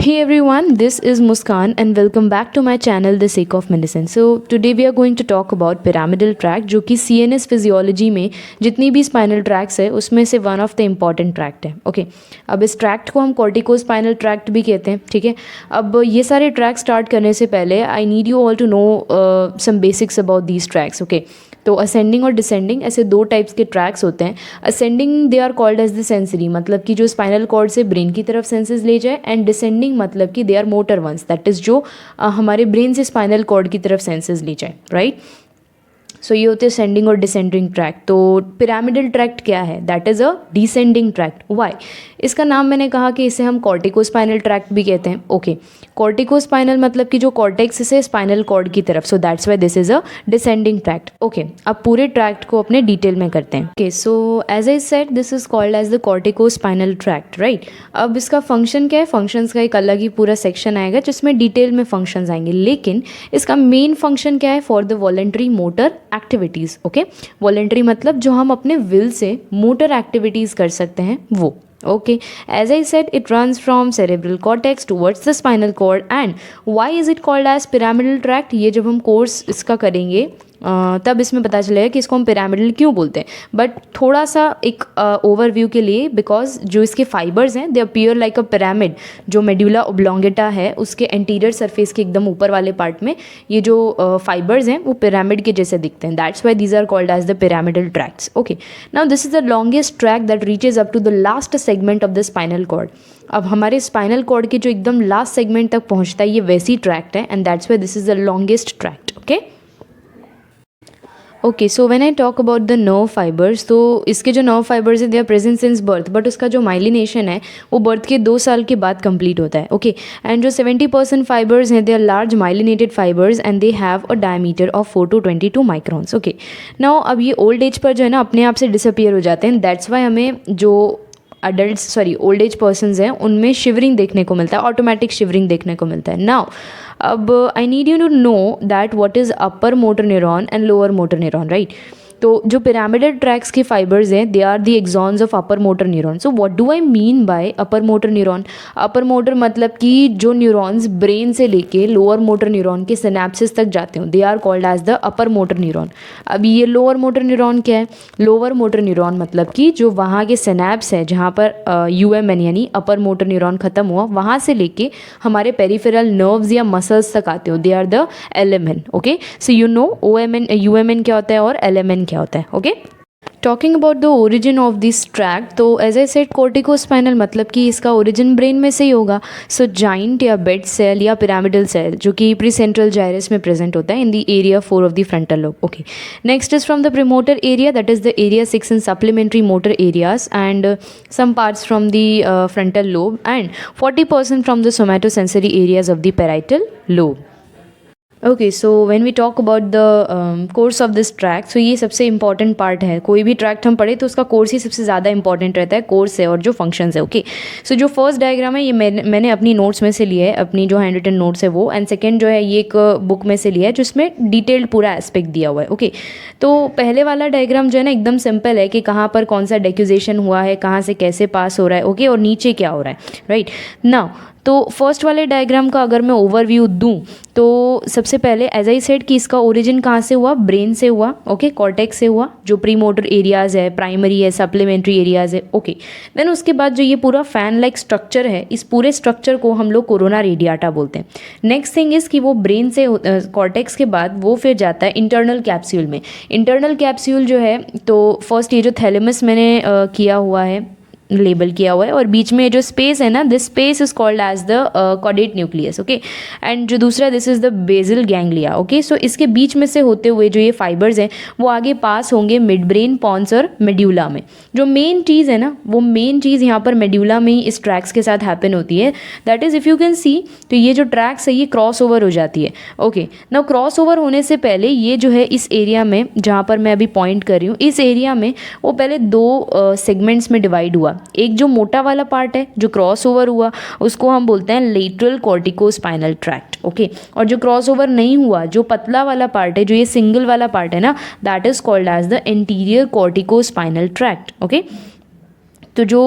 Hey everyone, this is Muskan and welcome back to my channel The Sake of Medicine. So today we are going to talk about pyramidal tract जो कि CNS physiology में जितनी भी spinal tracts है उसमें से one of the important tract है. Okay, अब इस ट्रैक्ट को हम कॉर्टिको स्पाइनल ट्रैक्ट भी कहते हैं. ठीक है, अब ये सारे ट्रैक्ट स्टार्ट करने से पहले I need you all to know some basics about these tracts. Okay, तो असेंडिंग और डिसेंडिंग ऐसे दो टाइप्स के ट्रैक्स होते हैं. Ascending they are called as the sensory, मतलब कि जो स्पाइनल कॉर्ड से ब्रेन की तरफ सेंसेस ले जाए, एंड डिसेंडिंग मतलब कि they are motor ones, that is जो हमारे ब्रेन से स्पाइनल कॉर्ड की तरफ सेंसेस ले जाए. राइट, सो ये होते हैं सेंडिंग और डिसेंडिंग ट्रैक्ट. तो पिरामिडल ट्रैक्ट क्या है? That is a descending tract. Why? इसका नाम मैंने कहा कि इसे हम कॉर्टिकोस्पाइनल ट्रैक्ट भी कहते हैं. ओके, कॉर्टिकोस्पाइनल मतलब कि जो कॉर्टेक्स से स्पाइनल कॉर्ड की तरफ, so that's why this is a descending tract. Okay, अब पूरे ट्रैक्ट को अपने डिटेल में करते हैं. Okay, so as I said this is called as the corticospinal tract. Right, अब इसका फंक्शन क्या है? फंक्शंस का एक अलग ही पूरा सेक्शन आएगा जिसमें डिटेल में फंक्शंस आएंगे, लेकिन इसका मेन फंक्शन क्या है? For the voluntary motor activities. Okay, voluntary मतलब जो हम अपने विल से मोटर एक्टिविटीज़ कर सकते हैं वो. Okay, as I said, it runs from cerebral cortex towards the spinal cord. And why is it called as pyramidal tract? ये जब हम कोर्स इसका करेंगे तब इसमें पता चलेगा कि इसको हम पिरामिडल क्यों बोलते हैं. बट थोड़ा सा एक ओवरव्यू के लिए, बिकॉज जो इसके फाइबर्स हैं दे अपीयर लाइक अ पिरामिड. जो मेड्यूला ओब्लोंगेटा है उसके एंटीरियर सरफेस के एकदम ऊपर वाले पार्ट में ये जो फाइबर्स हैं वो पिरामिड के जैसे दिखते हैं. That's why these are called as the pyramidal tracts. Okay, now this is the longest track that reaches up to the last segment of the spinal cord. अब हमारे स्पाइनल कॉर्ड के जो एकदम लास्ट सेगमेंट तक पहुंचता है ये वैसी ट्रैक्ट है, and that's why this is the longest tract. Okay okay, so when I talk about the nerve fibres, तो इसके जो नर्व फाइबर्स हैं they are present since birth, but उसका जो माइलिनेशन है वो बर्थ के 2 साल के बाद कंप्लीट होता है. ओके, एंड जो 70% फाइबर्स हैं they are large myelinated fibres and they have a diameter of 4 to 22 microns. Okay, now अब ये ओल्ड एज पर जो है ना अपने आप से डिसअपियर हो जाते हैं. दैट्स वाई हमें जो ओल्ड एज पर्सनस हैं उनमें शिवरिंग देखने को मिलता है, ऑटोमेटिक शिवरिंग देखने को मिलता है. नाउ अब I need you to know that what is upper motor neuron and lower motor neuron. Right, तो जो पिरामिडल ट्रैक्स के फाइबर्स हैं they are the axons of upper motor neuron. So what do I mean by upper motor neuron? Upper motor मतलब कि जो neurons brain से लेके lower motor neuron के सिनेप्सिस तक जाते हो, they are called as the upper motor neuron. अभी ये लोअर मोटर न्यूरॉन क्या है? लोअर मोटर न्यूरॉन मतलब कि जो वहाँ के सिनेप्स है जहाँ पर यूएमएन यानी अपर मोटर न्यूरॉन खत्म हुआ, वहाँ से लेके हमारे पेरिफेरल नर्व्स या मसल्स तक आते हो, they are the LMN. Okay, so you know OMN UMN क्या होता है और एलएमएन क्या होता है. Okay, talking about the origin of this tract, तो एज आई सेड कॉर्टिकोस्पाइनल मतलब कि इसका ओरिजिन ब्रेन में से ही होगा. सो जाइंट या बेड सेल या पिरामिडल सेल जो कि प्रीसेंट्रल जाइरस में प्रेजेंट होता है in the area 4 of the frontal lobe. Okay, next is from the premotor area, that is the area 6 in supplementary motor areas and some parts from the frontal lobe and 40% from the somatosensory areas of the parietal lobe. Okay, so when we talk about the course of this tract, so ये सबसे important part है. कोई भी tract हम पढ़े तो उसका course ही सबसे ज़्यादा इंपॉर्टेंट रहता है, कोर्स है और जो फंक्शंस है. ओके, सो जो फर्स्ट डायग्राम है ये मैंने अपनी नोट्स में से लिया है, अपनी जो हैंड रिटन नोट्स है वो, एंड सेकेंड जो है ये एक बुक में से लिया है जिसमें डिटेल्ड पूरा एस्पेक्ट दिया हुआ है. ओके, तो पहले वाला डायग्राम जो है ना एकदम सिंपल है कि कहाँ पर कौन सा डेक्यूजेशन हुआ है, कहाँ से कैसे पास हो रहा है. ओके, और नीचे क्या हो रहा है. राइट, नाउ तो फर्स्ट वाले डायग्राम का अगर मैं ओवरव्यू दूं तो सबसे पहले एज आई सेड कि इसका ओरिजिन कहाँ से हुआ? ब्रेन से हुआ. ओके, कॉर्टेक्स से हुआ, जो प्री मोटर एरियाज़ है, प्राइमरी है, सप्लीमेंट्री एरियाज़ है. ओके, देन उसके बाद जो ये पूरा फैन लाइक स्ट्रक्चर है, इस पूरे स्ट्रक्चर को हम लोग कोरोना रेडियाटा बोलते हैं. नेक्स्ट थिंग इज़ कि वो ब्रेन से कॉर्टेक्स के बाद वो फिर जाता है इंटरनल कैप्सूल में. इंटरनल कैप्सूल जो है, तो फर्स्ट ये जो थैलेमस मैंने किया हुआ है, लेबल किया हुआ है, और बीच में जो स्पेस है ना, this space is called as the caudate nucleus. Okay, and जो दूसरा this is the basal ganglia. Okay, so इसके बीच में से होते हुए जो ये फाइबर्स हैं वो आगे पास होंगे मिड ब्रेन, पॉन्स और मेड्यूला में. जो मेन चीज़ है ना, वो मेन चीज़ यहाँ पर मेड्यूला में ही इस ट्रैक्स के साथ हैपन होती है. That is if you can see, तो ये जो ट्रैक्स है ये क्रॉस ओवर हो जाती है. ओके, नाउ क्रॉस ओवर होने से पहले ये जो है इस एरिया में जहाँ पर मैं अभी पॉइंट कर रही हूँ, इस एरिया में वो पहले 2 सेगमेंट्स में डिवाइड हुआ. एक जो मोटा वाला पार्ट है जो क्रॉस ओवर हुआ उसको हम बोलते हैं लेटरल कॉर्टिकोस्पाइनल ट्रैक्ट. ओके, और जो क्रॉस ओवर नहीं हुआ, जो पतला वाला पार्ट है, जो ये सिंगल वाला पार्ट है ना, that is called as the anterior corticospinal tract. Okay, तो जो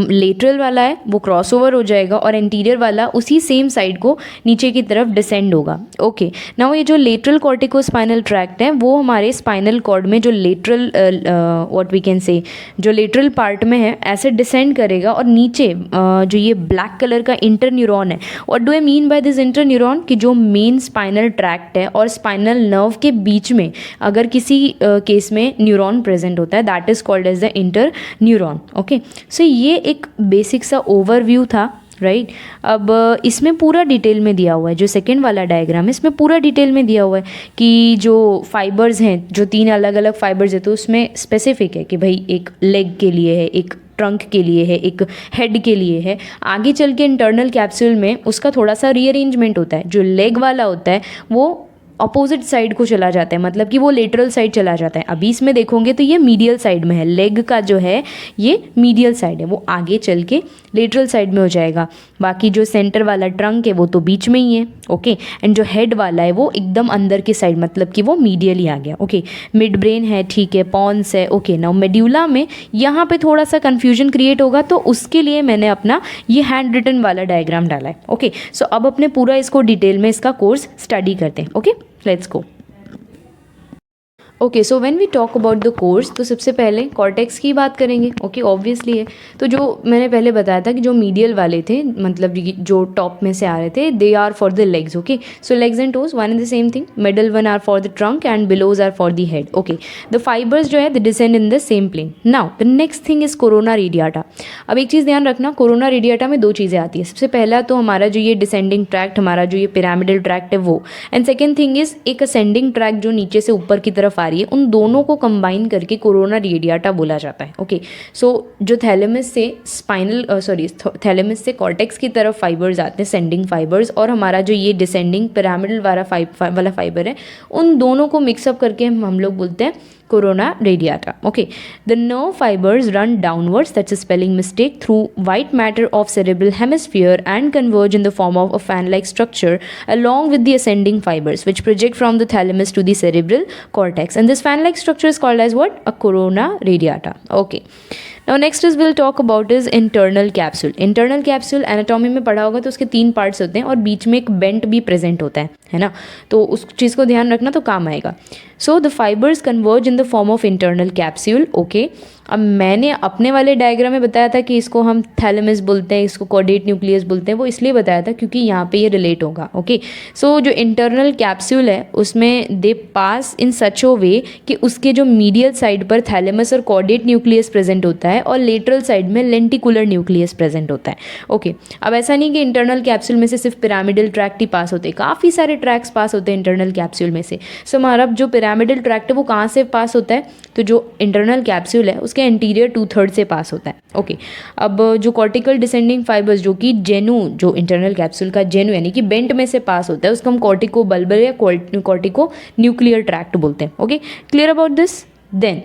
लेटरल वाला है वो क्रॉस ओवर हो जाएगा और एंटीरियर वाला उसी सेम साइड को नीचे की तरफ डिसेंड होगा। ओके, नाउ ये जो लेटरल कॉर्टिकोस्पाइनल ट्रैक्ट है वो हमारे स्पाइनल कॉर्ड में जो lateral what we can say जो लेटरल पार्ट में है ऐसे डिसेंड करेगा और नीचे जो ये ब्लैक कलर का इंटर न्यूरॉन है, what do I mean by this inter neuron, कि जो मेन स्पाइनल ट्रैक्ट है और स्पाइनल नर्व के बीच में अगर किसी केस में न्यूरॉन प्रेजेंट होता है that is called as the interneuron. Okay, so ये एक बेसिक सा ओवरव्यू था, राइट। अब इसमें पूरा डिटेल में दिया हुआ है, जो सेकेंड वाला डायग्राम है इसमें पूरा डिटेल में दिया हुआ है कि जो फाइबर्स हैं, जो 3 अलग अलग फाइबर्स है, तो उसमें स्पेसिफिक है कि भाई एक लेग के लिए है, एक ट्रंक के लिए है, एक हेड के लिए है। आगे चल के इंटरनल कैप्सूल में उसका थोड़ा सा रीअरेंजमेंट होता है। जो लेग वाला होता है वो अपोजिट साइड को चला जाता है, मतलब कि वो लेटरल साइड चला जाता है। अभी इसमें देखोगे तो ये मीडियल साइड में है, लेग का जो है ये मीडियल साइड है, वो आगे चल के लेटरल साइड में हो जाएगा। बाकी जो सेंटर वाला ट्रंक है वो तो बीच में ही है। ओके, एंड जो हेड वाला है वो एकदम अंदर की साइड, मतलब कि वो मीडियल ही आ गया। ओके, मिड ब्रेन है, ठीक है, पॉन्स है। ओके, नाउ मेड्यूला में यहाँ पे थोड़ा सा कन्फ्यूजन क्रिएट होगा, तो उसके लिए मैंने अपना ये हैंड रिटन वाला डायग्राम डाला है। ओके, सो अब अपने पूरा इसको डिटेल में इसका कोर्स स्टडी करते हैं। Okay, let's go. Okay, so when we talk about the course, तो सबसे पहले कॉर्टेक्स की बात करेंगे। ओके, ऑब्वियसली है। तो जो मैंने पहले बताया था कि जो मीडियल वाले थे, मतलब जो टॉप में से आ रहे थे, they are for the legs. Okay, so legs and toes one and the same thing, middle one are for the trunk and bellows are for the head. Okay, the fibres जो है the descend in the same plane. Now the next thing is corona radiata. अब एक चीज़ ध्यान रखना, corona radiata में 2 चीज़ें आती है। सबसे पहला तो हमारा जो ये डिसेंडिंग ट्रैक्ट, हमारा जो ये पिरामिडल ट्रैक्ट है वो, एंड सेकेंड थिंग इज एक असेंडिंग ट्रैक्ट जो नीचे से ऊपर की तरफ आ रही है, उन दोनों को कंबाइन करके कोरोना रेडियाटा बोला जाता है। ओके, सो जो थैलेमस से थैलेमस से कॉर्टेक्स की तरफ फाइबर्स आते हैं, सेंडिंग फाइबर्स, और हमारा जो ये डिसेंडिंग पिरामिडल वाला फाइबर है, उन दोनों को मिक्सअप करके हम लोग बोलते हैं corona radiata. Okay, the nerve fibers run downwards, that's a spelling mistake, through white matter of cerebral hemisphere and converge in the form of a fan-like structure along with the ascending fibers which project from the thalamus to the cerebral cortex, and this fan-like structure is called as what? A corona radiata. Okay, now next is we'll talk about is internal capsule. Internal capsule anatomy में पढ़ा होगा, तो उसके 3 parts होते हैं और बीच में एक बेंट भी प्रेजेंट होता है ना, तो उस चीज़ को ध्यान रखना तो काम आएगा। So the fibres converge in the form of internal capsule. Okay, अब मैंने अपने वाले डायग्राम में बताया था कि इसको हम थैलेमस बोलते हैं, इसको कॉर्डेट न्यूक्लियस बोलते हैं, वो इसलिए बताया था क्योंकि यहाँ पे ये रिलेट होगा। ओके, सो जो इंटरनल कैप्सूल है उसमें दे पास इन सच ओ वे कि उसके जो मीडियल साइड पर थैलेमस और कॉर्डेट न्यूक्लियस प्रेजेंट होता है और लेटरल साइड में लेंटिकुलर न्यूक्लियस प्रेजेंट होता है। ओके, अब ऐसा नहीं कि इंटरनल कैप्सूल में से सिर्फ पिरामिडल ट्रैक्ट ही पास होते हैं, काफ़ी सारे ट्रैक्स पास होते हैं इंटरनल कैप्सूल में से। सो हमारा जो पिरामिडल ट्रैक्ट है वो कहाँ से पास होता है, तो जो इंटरनल कैप्सूल है उसके एंटीरियर 2/3 से पास होता है। ओके, अब जो कॉर्टिकल डिसेंडिंग फाइबर्स जो कि जेनु, जो इंटरनल कैप्सूल का जेनु यानी कि बेंट में से पास होता है, उसको हम कॉर्टिको बल्बर या कॉर्टिको न्यूक्लियर ट्रैक्ट बोलते हैं। Okay, clear about this? Then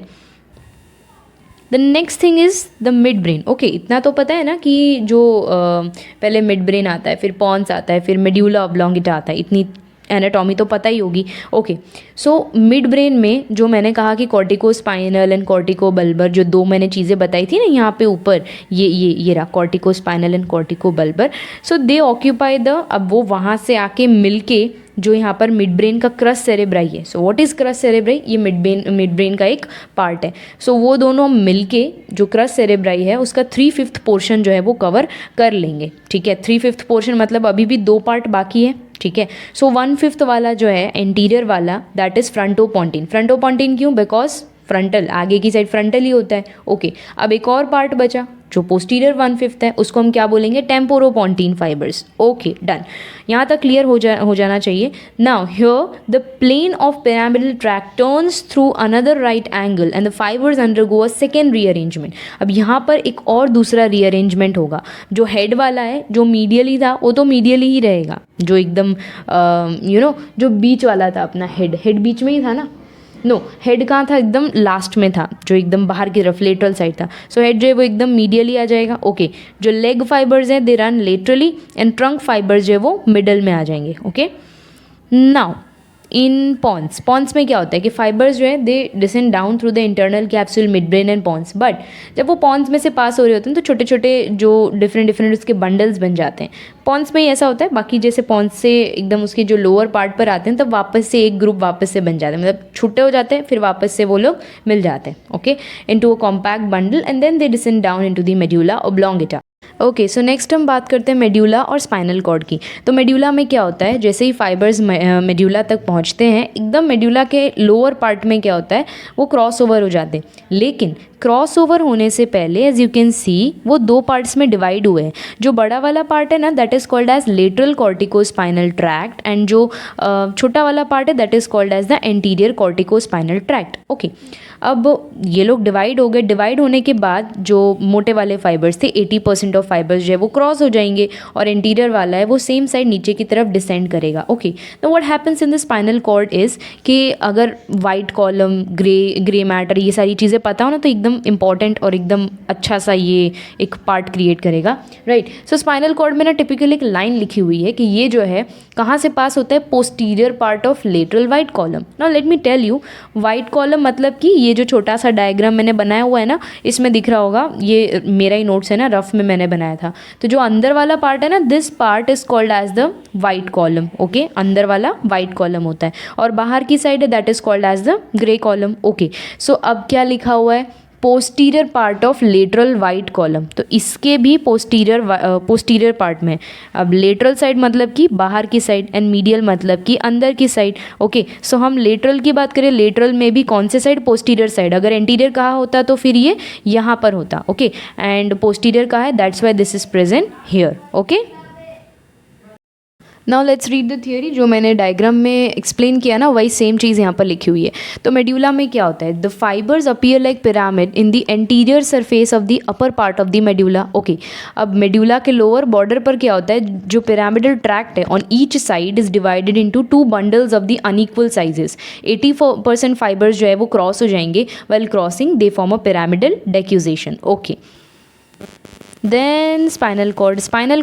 the next thing is the mid brain. Okay, इतना तो पता है ना कि जो पहले मिड ब्रेन आता है, फिर पॉन्स आता है, फिर मेड्यूला ऑब्लोंगेटा आता है, इतनी एनाटॉमी तो पता ही होगी। ओके, सो मिड ब्रेन में जो मैंने कहा कि cortico spinal and cortico bulbar, जो 2 मैंने चीज़ें बताई थी ना यहाँ पे ऊपर, ये रहा cortico spinal and cortico bulbar. So they occupy the, अब वो वहाँ से आके मिलके जो यहाँ पर मिड ब्रेन का क्रस सेरेब्राई है। So what is cross cerebri? ये मिड ब्रेन का एक पार्ट है। सो वो दोनों मिलके जो क्रस सेरेब्राई है उसका 3/5 पोर्शन जो है वो कवर कर लेंगे। ठीक है, 3/5 पोर्शन मतलब अभी भी 2 पार्ट बाकी है। ठीक है, सो 1/5 वाला जो है एंटीरियर वाला, दैट इज़ फ्रंटोपोंटिन। फ्रंटोपोंटिन क्यों? बिकॉज फ्रंटल, आगे की साइड फ्रंटल ही होता है। ओके, अब एक और पार्ट बचा जो पोस्टीरियर 1/5 है, उसको हम क्या बोलेंगे? टेम्पोरोपोंटिन फाइबर्स। ओके, डन, यहाँ तक क्लियर हो जाना चाहिए। Now here the plane of pyramidal tract turns through another right angle and the fibres undergo a second rearrangement. अब यहाँ पर एक और दूसरा रीअरेंजमेंट होगा। जो हेड वाला है, जो मीडियली था, वो तो मीडियली ही रहेगा। जो एकदम जो बीच वाला था अपना हेड बीच में ही था ना, नो, हेड कहाँ था? एकदम लास्ट में था, जो एकदम बाहर की तरफ लेटरल साइड था। सो हेड जो है वो एकदम मीडियली आ जाएगा। ओके, जो लेग फाइबर्स हैं they run laterally and trunk fibres जो है वो मिडल में आ जाएंगे। ओके, नाउ इन पॉन्स में क्या होता है कि फाइबर्स जो है they descend down through the internal capsule mid brain and pons, but जब वो पॉन्स में से पास हो रहे होते हैं तो छोटे छोटे जो डिफरेंट उसके बंडल्स बन जाते हैं। पॉन्स में ही ऐसा होता है, बाकी जैसे पॉन्स से एकदम उसके जो लोअर पार्ट पर आते हैं तब वापस से एक ग्रुप वापस से बन जाते हैं, मतलब छूटे हो जाते हैं फिर वापस से वो लोग मिल जाते हैं, okay, into a compact bundle and then they descend down into the medulla oblongata. Okay, so next हम बात करते हैं मेड्यूला और स्पाइनल कॉर्ड की। तो मेड्यूला में क्या होता है, जैसे ही फाइबर्स मेड्यूला तक पहुंचते हैं एकदम मेड्यूला के लोअर पार्ट में क्या होता है वो क्रॉस ओवर हो जाते हैं, लेकिन क्रॉस ओवर होने से पहले एज यू कैन सी वो दो पार्ट्स में डिवाइड हुए हैं। जो बड़ा वाला पार्ट है ना that is called as lateral corticospinal tract and जो छोटा वाला पार्ट है that is called as the anterior corticospinal tract. Okay, अब ये लोग डिवाइड हो गए, डिवाइड होने के बाद जो मोटे वाले फाइबर्स थे 80% ऑफ फाइबर्स जो है वो क्रॉस हो जाएंगे और इंटीरियर वाला है वो सेम साइड नीचे की तरफ डिसेंड करेगा। ओके, तो what happens in the spinal cord is कि अगर वाइट कॉलम, ग्रे मैटर, ये सारी चीज़ें पता हो ना तो एकदम इंपॉर्टेंट और एकदम अच्छा सा ये एक पार्ट क्रिएट करेगा, राइट। सो स्पाइनल कॉर्ड में ना टिपिकल एक लाइन लिखी हुई है कि ये जो है कहाँ से पास होता है, posterior part of lateral white column. Now let me tell you, white column मतलब कि ये जो छोटा सा डायग्राम मैंने बनाया हुआ है ना इसमें दिख रहा होगा, ये मेरा ही नोट्स है ना, रफ में मैंने बनाया था। तो जो अंदर वाला पार्ट है ना this part is called as the white column. Okay, अंदर वाला वाइट कॉलम होता है और बाहर की साइड है that is called as the grey column. Okay, so अब क्या लिखा हुआ है, posterior part of lateral white column, तो इसके भी पोस्टीरियर पार्ट में। अब लेटरल साइड मतलब कि बाहर की साइड एंड मीडियल मतलब कि अंदर की साइड। ओके, सो हम लेटरल की बात करें, लेटरल में भी कौन से साइड, पोस्टीरियर साइड। अगर एंटीरियर कहा होता तो फिर ये यहाँ पर होता। ओके, एंड पोस्टीरियर कहा है that's why this is present here. Okay, now let's read the theory. जो मैंने डायग्राम में एक्सप्लेन किया ना वही सेम चीज़ यहाँ पर लिखी हुई है। तो मेड्यूला में क्या होता है, the fibres appear like pyramid in the anterior surface of the upper part of the medulla. Okay, अब मेड्यूला के लोअर बॉर्डर पर क्या होता है, जो पिरामिडल ट्रैक्ट है on each side is divided into two bundles of the unequal sizes. 80% fibres जो है वो क्रॉस हो जाएंगे, well crossing they form a pyramidal decussation. Okay, then spinal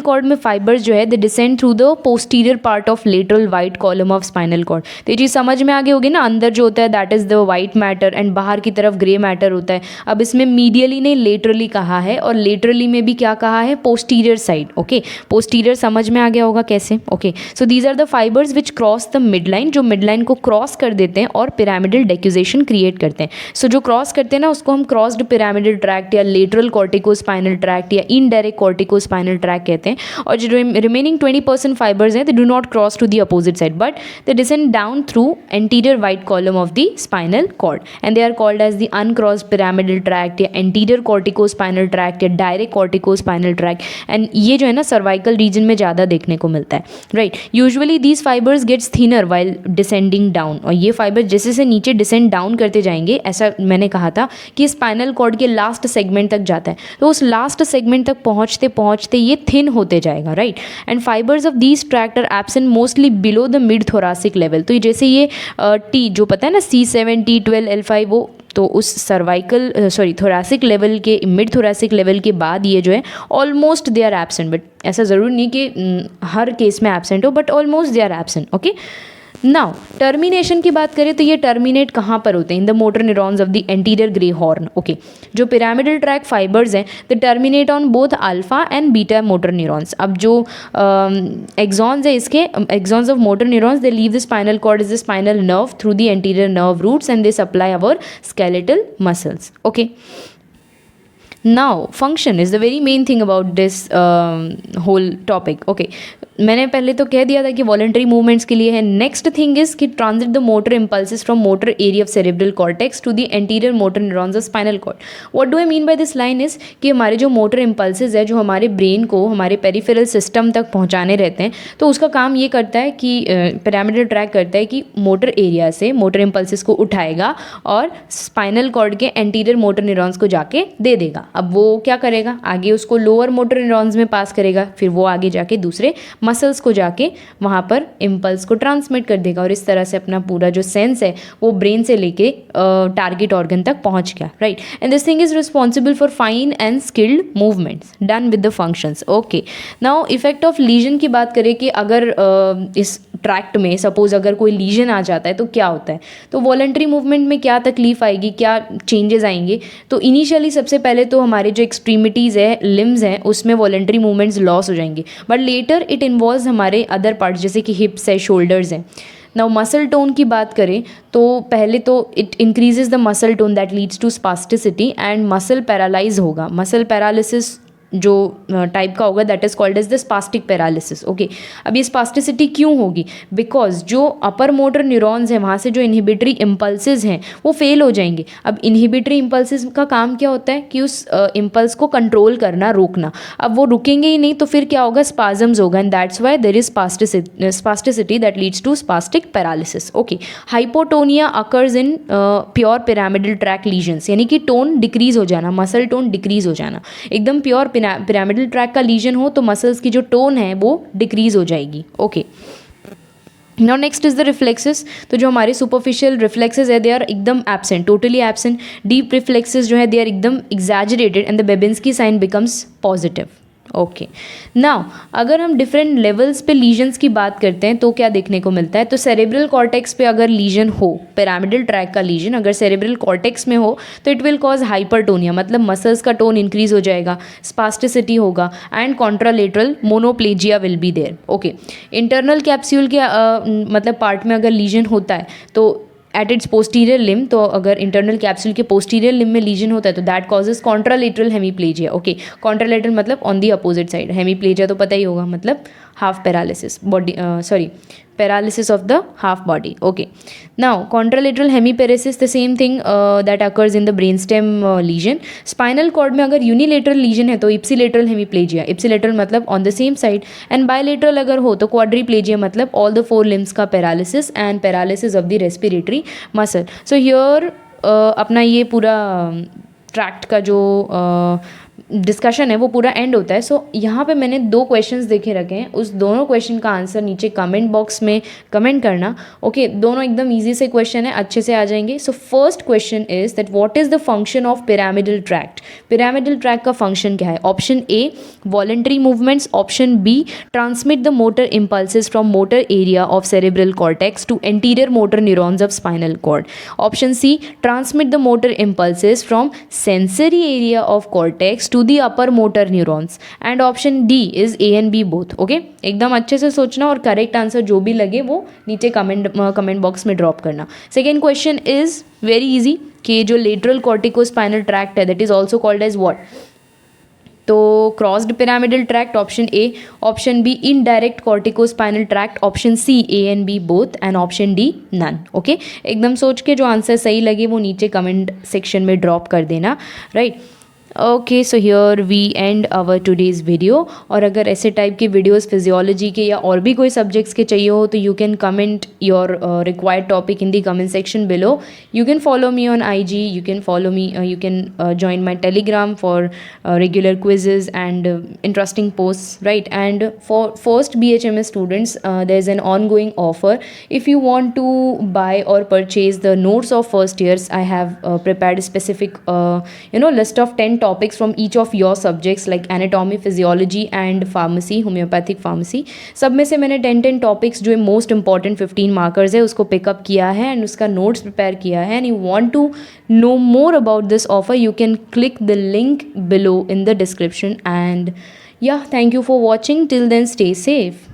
cord में फाइबर्स जो है they descend through the posterior part of lateral white column of spinal cord. तो ये चीज़ समझ में आगे होगी ना, अंदर जो होता है that is the white matter and बाहर की तरफ ग्रे मैटर होता है। अब इसमें मीडियली नहीं लेटरली कहा है और लेटरली में भी क्या कहा है, पोस्टीरियर साइड। ओके, पोस्टीरियर समझ में आ गया होगा कैसे। Okay, so these are the fibres which cross the mid line, जो मिड लाइन को क्रॉस कर देते हैं और पिरामिडल डेक्यूजेशन क्रिएट करते हैं। सो जो क्रॉस करते हैं ना उसको हम क्रॉस्ड पिरामिडल ट्रैक्ट या लेटरल कॉर्टिकोस्पाइनल ट्रैक्ट या इनडायरेक्ट कॉर्टिकोस्पाइनल ट्रैक कहते हैं। और जो रिमेनिंग 20% फाइबर्स हैं they do not cross to the opposite side but they descend down through anterior white column of the spinal cord and they are called as the uncrossed pyramidal tract या anterior corticospinal tract या direct corticospinal tract. And ये जो है ना cervical region में ज़्यादा देखने को मिलता है, right. Usually these fibres gets thinner while descending down, और ये फाइबर जैसे से नीचे डिसेंड डाउन करते जाएंगे, ऐसा मैंने कहा था कि स्पाइनल कॉर्ड के लास्ट सेगमेंट तक जाता है, तो उस लास्ट सेगमेंट तक पहुंचते पहुंचते ये थिन होते जाएगा, right. And fibres of these tract are absent mostly below the mid thoracic level. तो जैसे ये टी जो पता है ना C7 T12 L5 वो तो उस थोरासिक लेवल के मिड थोरासिक लेवल के बाद ये जो है almost they are absent, but ऐसा ज़रूरी नहीं कि हर केस में एब्सेंट हो, but almost they are absent. Okay, now termination की बात करें तो ये टर्मिनेट कहाँ पर होते हैं, in the motor neurons of the anterior grey horn. Okay, जो पिरामिडल ट्रैक फाइबर्स हैं the terminate on both alpha and beta motor neurons. अब जो एक्सॉन्स है इसके axons of motor neurons they leave the spinal cord is the spinal nerve through the anterior nerve roots and they supply our skeletal muscles. Okay, now function is the very main thing about this whole topic. Okay, मैंने पहले तो कह दिया था कि voluntary movements के लिए है। नेक्स्ट थिंग इज कि transit the motor impulses from motor area of cerebral cortex to the anterior motor neurons of spinal cord. What do I mean by this line is कि हमारे जो motor impulses है जो हमारे brain को हमारे peripheral system तक पहुंचाने रहते हैं, तो उसका काम ये करता है कि पिरामिडल ट्रैक करता है कि मोटर एरिया से मोटर इम्पल्सेस को उठाएगा और स्पाइनल कॉर्ड के एंटीरियर मोटर न्यूरॉन्स को जाके दे देगा। अब वो क्या करेगा, आगे उसको लोअर मोटर न्यूरॉन्स में पास करेगा, फिर वो आगे जाके दूसरे मसल्स को जाके वहाँ पर इम्पल्स को ट्रांसमिट कर देगा और इस तरह से अपना पूरा जो सेंस है वो ब्रेन से लेके टारगेट ऑर्गन तक पहुँच गया, right. And this thing is responsible for fine and skilled movements done with the functions. Okay, now effect of legion की बात करें कि अगर इस ट्रैक्ट में सपोज अगर कोई लीजन आ जाता है तो क्या होता है, तो वॉलंटरी मूवमेंट में क्या तकलीफ आएगी, क्या चेंजेस आएंगे। तो इनिशियली सबसे पहले तो हमारे जो एक्सट्रीमिटीज़ है, लिम्स हैं, उसमें वॉलंटरी मूवमेंट्स लॉस हो जाएंगे, बट लेटर इट इन्वॉल्व्स हमारे अदर पार्ट्स जैसे कि हिप्स है, शोल्डर्स हैं। नाउ मसल टोन की बात करें तो पहले तो it increases the muscle tone that leads to spasticity and muscle paralyse होगा। मसल पैरालिसिस जो टाइप का होगा that is called as the spastic paralysis. Okay, अब ये स्पास्टिसिटी क्यों होगी, बिकॉज जो अपर मोटर न्यूरॉन्स हैं वहाँ से जो इनहिबिटरी इम्पल्सेस हैं वो फेल हो जाएंगे। अब इनहिबिटरी इम्पल्सेस का काम क्या होता है कि उस इम्पल्स को कंट्रोल करना, रोकना। अब वो रुकेंगे ही नहीं तो फिर क्या होगा, स्पाजम्स होगा, and that's why there is spasticity that leads to spastic paralysis. Okay, hypotonia occurs in pure pyramidal track lesions, यानी कि टोन डिक्रीज हो जाना, मसल टोन डिक्रीज हो जाना। एकदम प्योर पिरामिडल ट्रैक का लीजन हो तो मसल्स की जो टोन है वो डिक्रीज हो जाएगी। Okay, now next is the reflexes. तो जो हमारे सुपरफिशियल रिफ्लेक्सेस है दे आर एकदम absent, totally absent. Deep reflexes जो है दे आर एकदम exaggerated and the Babinski sign becomes positive. Okay, now अगर हम डिफरेंट लेवल्स पे लीजन्स की बात करते हैं तो क्या देखने को मिलता है, तो सेरेब्रल कॉर्टेक्स पे अगर लीजन हो, पिरामिडल ट्रैक का लीजन अगर सेरेब्रल कॉर्टेक्स में हो तो इट विल कॉज हाइपरटोनिया, मतलब मसल्स का टोन इंक्रीज हो जाएगा, स्पास्टिसिटी होगा and contralateral monoplegia will be there. Okay, internal capsule के मतलब पार्ट में अगर लीजन होता है तो एट इट्स पोस्टीरियर लिम, तो अगर इंटरनल कैप्सूल के पोस्टीरियर लिम में लीजन होता है तो that causes contralateral hemiplegia. Okay, contralateral मतलब on the opposite side, hemiplegia तो पता ही होगा मतलब half paralysis, body sorry paralysis of the half body. Okay, now contralateral hemiparesis the same thing that occurs in the brain stem lesion. Spinal cord में अगर unilateral lesion है तो ipsilateral hemiplegia, ipsilateral मतलब on the same side, and bilateral अगर हो तो quadriplegia मतलब all the 4 limbs का paralysis and paralysis of the respiratory muscle. So here अपना ये पूरा ट्रैक्ट का जो डिस्कशन है वो पूरा एंड होता है। सो यहाँ पे मैंने 2 क्वेश्चंस देखे रखे हैं, उस दोनों क्वेश्चन का आंसर नीचे कमेंट बॉक्स में कमेंट करना। ओके, दोनों एकदम इजी से क्वेश्चन है, अच्छे से आ जाएंगे। So first question is that what is the function of pyramidal tract. Pyramidal track का फंक्शन क्या है, option A voluntary movements, option B transmit the motor impulses from motor area of cerebral cortex to anterior motor neurons of spinal cord, option C transmit the motor impulses from sensory area of cortex to the upper motor neurons, and option D is A and B both. Okay, एकदम अच्छे से सोचना और correct answer जो भी लगे वो नीचे कमेंट बॉक्स में ड्रॉप करना। Second question is very easy कि जो लेटरल कॉर्टिकोस्पाइनल ट्रैक्ट है that is also called as what, तो crossed pyramidal tract option A, option B indirect corticospinal tract option C A and B both, and option D none. Okay, एकदम सोच के जो answer सही लगे वो नीचे कमेंट सेक्शन में ड्रॉप कर देना, right. Okay, so here we end our today's video. और अगर ऐसे टाइप की वीडियोस फिजियोलॉजी के या और भी कोई सब्जेक्ट्स के चाहिए हो तो you can comment your required topic in the comment section below. You can follow me on IG, you can follow me, you can join my Telegram for regular quizzes and interesting posts, right? And for first BHMS students there's an ongoing offer. If you want to buy or purchase the notes of first years, I have prepared a specific list of 10 topics from each of your subjects like anatomy, physiology and pharmacy, homeopathic pharmacy। सब में से मैंने 10 topics जो most important 15 markers है उसको pickup किया है and उसका नोट्स प्रिपेयर किया है। And you want to know more about this offer, you can click the link below in the description. And yeah, thank you for watching. Till then, stay safe.